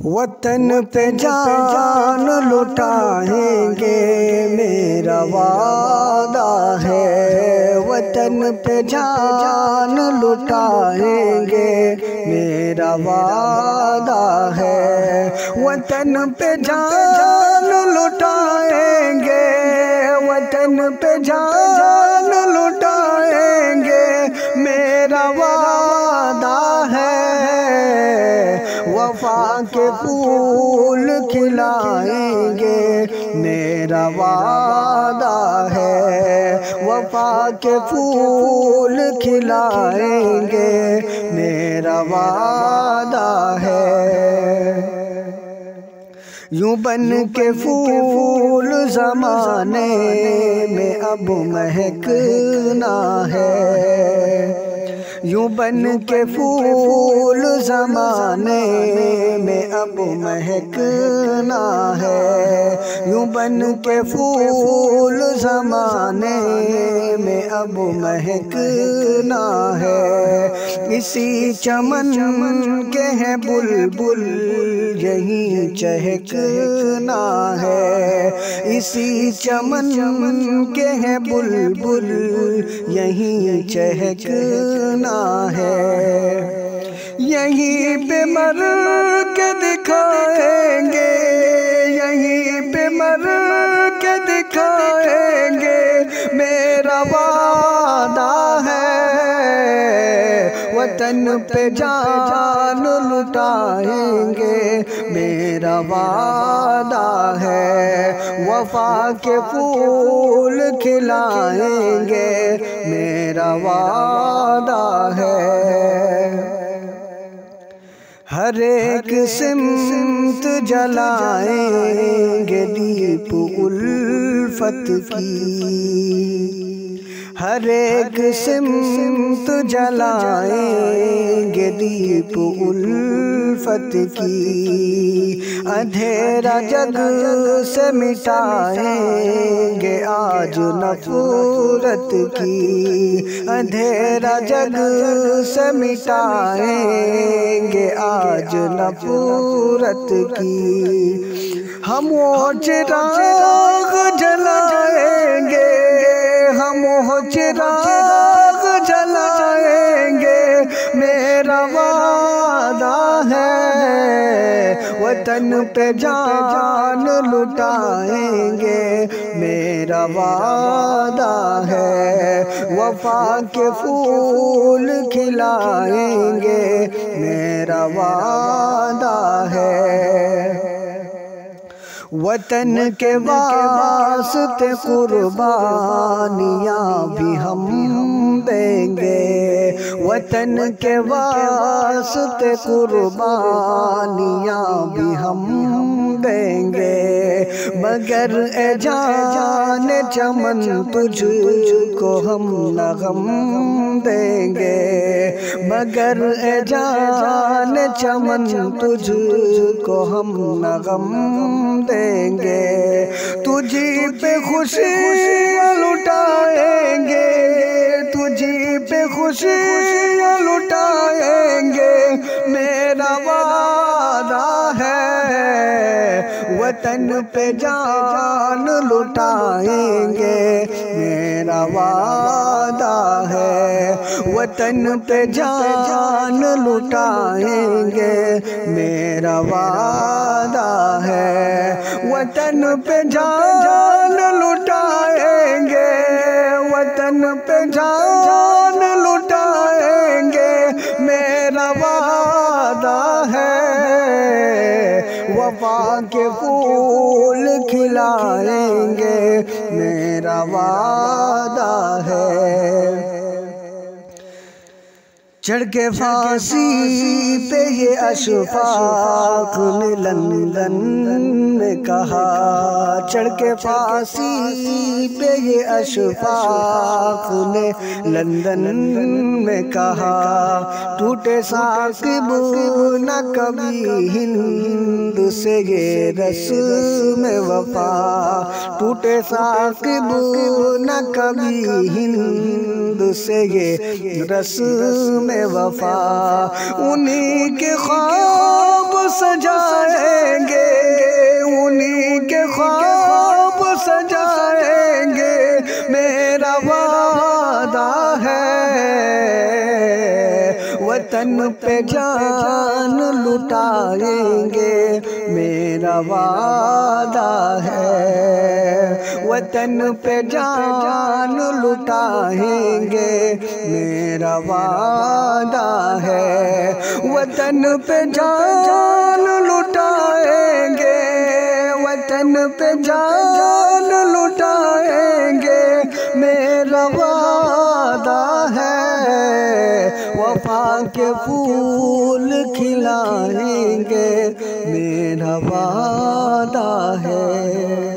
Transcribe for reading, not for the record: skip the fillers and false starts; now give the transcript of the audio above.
وطن پہ جان لٹائیں گے میرا وعدہ ہے، وطن پہ جان لٹائیں گے میرا وعدہ ہے، وطن پہ جان لٹائیں گے، وطن پہ جان لٹائیں گے میرا وعدہ ہے، وفا کے پھول کھلائیں گے میرا وعدہ ہے، وفا کے پھول کھلائیں گے میرا وعدہ ہے۔ یوں بن کے پھول زمانے میں اب مہکنا ہے، یوں بن کے پھول زمانے میں اب مہکنا ہے، یوں بن کے پھول زمانے میں اب مہکنا ہے، اسی چمن کے ہیں بلبل یہیں چہکنا ہے، اسی چمن کے ہیں بلبل یہیں چہکنا ہے، یہیں پہ مر کے دکھائیں گے، یہیں پہ مر کے دکھائیں گے میرا وعدہ ہے، وطن پہ جان لٹائیں گے میرا وعدہ ہے، وفا کے پھول کھلائیں گے میرا وعدہ ہے۔ ہر ایک سمت جلائیں گے دیپ الفت کی، ہر ایک سمت جلائیں گے دیپ الفت کی، اندھیرا جگ سے مٹائیں گے آج نفرت کی، اندھیرا جگ سے مٹائیں گے آج نفرت کی، ہم وہ چراغ جلائیں گے، ہم وہ چراغ جلائیں گے میرا وعدہ ہے، وطن پہ جان لٹائیں گے میرا وعدہ ہے، وفا کے پھول کھلائیں گے میرا وعدہ ہے، وطن کے واسطے قربانیاں بھی ہم دیں گے، وطن کے واسطے قربانیاں بھی ہم دیں گے، مگر اے جان چمن تجھ کو ہم نہ غم دیں گے، مگر اے جان چمن تجھ کو ہم نہ غم دیں گے، تجھی پہ خوشیاں لٹائیں گے، تجھی پہ خوشیاں لٹائیں گے میرا وعدہ ہے، وطن پہ جان لٹائیں گے میرا وعدہ ہے، وطن پہ جان لٹائیں گے میرا وعدہ ہے، وطن پہ جان لٹائیں گے، وطن پہ جان لٹائیں گے میرا وعدہ ہے، وفا کے پھول کھلائیں گے میرا وعدہ ہے۔ چڑھ کے پھانسی پہ یہ اشفاق نے لندن میں کہا، چڑھ کے پھانسی پہ یہ اشفاق نے لندن میں کہا، ٹوٹے ثاقب نہ کبھی ہند سے یہ رسم وفا، ٹوٹے ثاقب نہ کبھی ہند سے یہ رسم وفا، انہی کے خواب سجائے وطن پہ جان لٹائیں گے میرا وعدہ ہے، وطن پہ جان لٹائیں گے میرا وعدہ ہے، وطن پہ جان لٹائیں گے، وطن پہ جان لٹائیں گے میرا وعدہ ہے، وفا کے پھول کھلائیں گے میرا وعدہ ہے۔